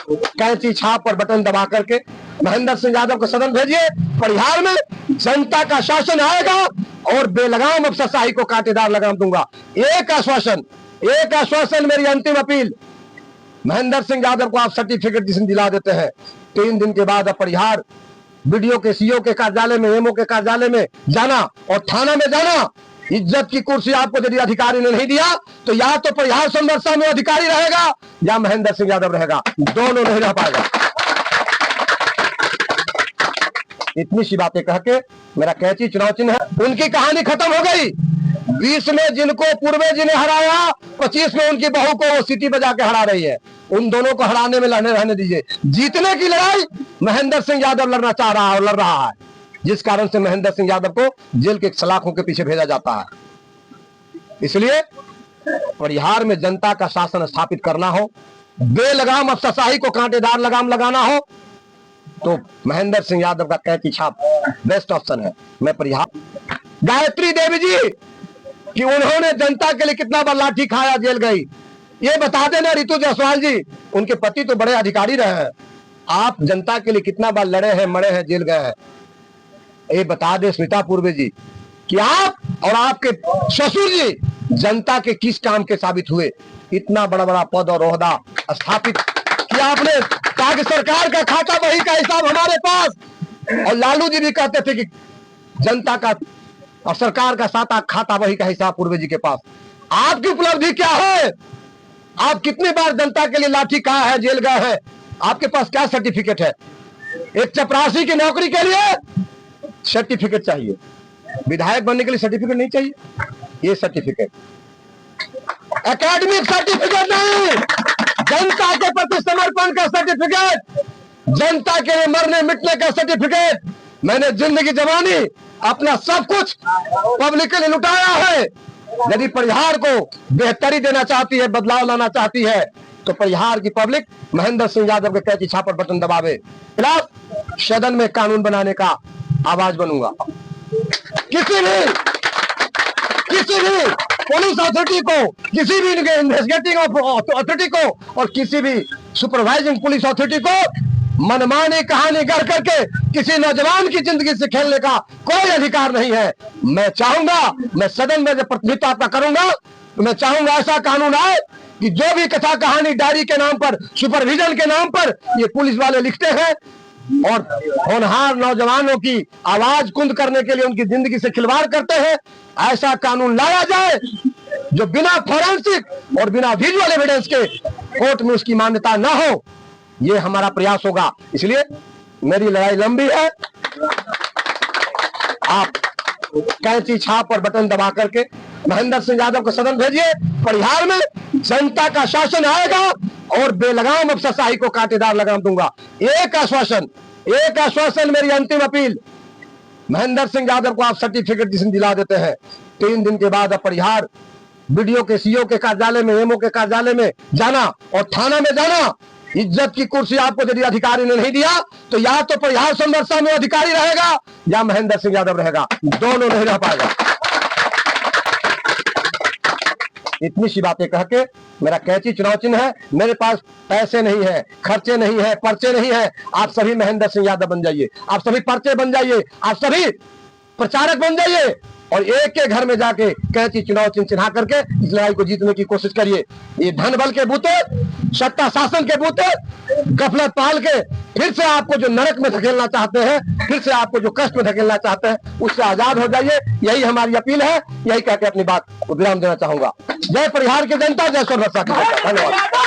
कैंची छाप और बटन दबा करके महेंद्र सिंह यादव को सदन भेजिए। परिहार में जनता का शासन आएगा और बेलगाम अफसरशाही को कांटेदार लगाम दूंगा। एक आश्वासन, मेरी अंतिम अपील, महेंद्र सिंह यादव को आप सर्टिफिकेट जिस दिन दिला देते हैं, 3 दिन के बाद परिहार बीडीओ के, सीओ के कार्यालय में, एमओ के कार्यालय में जाना और थाना में जाना। इज्जत की कुर्सी आपको यदि अधिकारी ने नहीं दिया तो या तो परिहार संवर्षा में अधिकारी रहेगा या महेंद्र सिंह यादव रहेगा, दोनों नहीं रह पाएगा। इतनी सी बातें कह के मेरा कैंची चुनाव चिन्ह है। उनकी कहानी खत्म हो गई। 20 में जिनको पूर्वे जी ने हराया, 25 में उनकी बहू को वो सीटी बजा के हरा रही है। उन दोनों को हराने में लड़ने रहने दीजिए। जीतने की लड़ाई महेंद्र सिंह यादव लड़ना चाह रहा है और लड़ रहा है, जिस कारण से महेंद्र सिंह यादव को जेल के सलाखों के पीछे भेजा जाता है। इसलिए परिहार में जनता का शासन स्थापित करना हो, बेलगाम अफसरशाही को कांटेदार लगाम लगाना हो, तो महेंद्र सिंह यादव का कैंची छाप बेस्ट ऑप्शन है। मैं परिहार, गायत्री देवी जी कि उन्होंने जनता के लिए कितना बार लाठी खाया, जेल गई, ये बता देना। रितु जायसवाल जी, उनके पति तो बड़े अधिकारी रहे हैं, आप जनता के लिए कितना बार लड़े हैं, मरे हैं, जेल गए हैं, ये बता दे। स्मिता पूर्वे जी कि आप और आपके ससुर जी जनता के किस काम के साबित हुए, इतना बड़ा बड़ा पद और ओहदा स्थापित किया आपने, ताकि सरकार का खाता बही का हिसाब हमारे पास। और लालू जी भी कहते थे कि जनता का और सरकार का साता खाता बही का हिसाब पूर्वे जी के पास। आपकी उपलब्धि क्या है? आप कितनी बार जनता के लिए लाठी कहा है, जेल गए हैं, आपके पास क्या सर्टिफिकेट है? एक चपरासी की नौकरी के लिए सर्टिफिकेट चाहिए, विधायक बनने के लिए सर्टिफिकेट नहीं चाहिए। ये सर्टिफिकेट एकेडमिक सर्टिफिकेट नहीं, जनता के प्रति समर्पण का सर्टिफिकेट, जनता के लिए मरने मिटने का सर्टिफिकेट। मैंने जिंदगी जवानी अपना सब कुछ पब्लिक के लिए लुटाया है। यदि परिहार को बेहतरी देना चाहती है, बदलाव लाना चाहती है, तो परिहार की पब्लिक महेंद्र सिंह यादव के कैंची छाप पर बटन दबावे। खिलाफ सदन में कानून बनाने का आवाज बनूंगा। किसी भी पुलिस अथॉरिटी को, किसी भी इन्वेस्टिगेटिंग अथॉरिटी को और किसी भी सुपरवाइजिंग पुलिस अथॉरिटी को मनमानी कहानी कर करके किसी नौजवान की जिंदगी से खेलने का कोई अधिकार नहीं है। मैं चाहूंगा, मैं सदन में जब प्रतिनिधित्व आपका करूंगा, तो मैं चाहूंगा ऐसा कानून आए कि जो भी कथा कहानी डायरी के नाम पर, सुपरविजन के नाम पर ये पुलिस वाले लिखते हैं और होनहार नौजवानों की आवाज कुंद करने के लिए उनकी जिंदगी से खिलवाड़ करते हैं, ऐसा कानून लाया जाए जो बिना फॉरेंसिक और बिना विजुअल एविडेंस के कोर्ट में उसकी मान्यता न हो। ये हमारा प्रयास होगा। इसलिए मेरी लड़ाई लंबी है। आप कैंची छाप और बटन दबा करके महेंद्र सिंह यादव को सदन भेजिए। परिहार में जनता का शासन आएगा और बेलगाम अफसरशाही को कांटेदार लगाम दूंगा। एक आश्वासन, मेरी अंतिम अपील, महेंद्र सिंह यादव को आप सर्टिफिकेट जिस दिन दिला देते हैं, 3 दिन के बाद परिहार बीडीओ के, सीओ के कार्यालय में, एमओ के कार्यालय में जाना और थाना में जाना। इज्जत की कुर्सी आपको यदि अधिकारी ने नहीं दिया तो या तो परिहार संवर्षा में अधिकारी रहेगा या महेंद्र सिंह यादव रहेगा, दोनों नहीं रह पाएगा। इतनी सी बातें कह के मेरा कैंची चुनाव चिन्ह है। मेरे पास पैसे नहीं है, खर्चे नहीं है, पर्चे नहीं है। आप सभी महेंद्र सिंह यादव बन जाइए, आप सभी पर्चे बन जाइए, आप सभी प्रचारक बन जाइए और एक के घर में जाके कैंची चुनाव चिन्ह चिन्हा करके इस लड़ाई को जीतने की कोशिश करिए। ये धन बल के बूते, सत्ता शासन के बूते, गफलत पाल के फिर से आपको जो नरक में धकेलना चाहते हैं, फिर से आपको जो कष्ट में धकेलना चाहते हैं, उससे आजाद हो जाइए। यही हमारी अपील है। यही कहकर अपनी बात को विराम देना चाहूंगा। जय परिहार की जनता, जय सोनभद्र की जनता। धन्यवाद।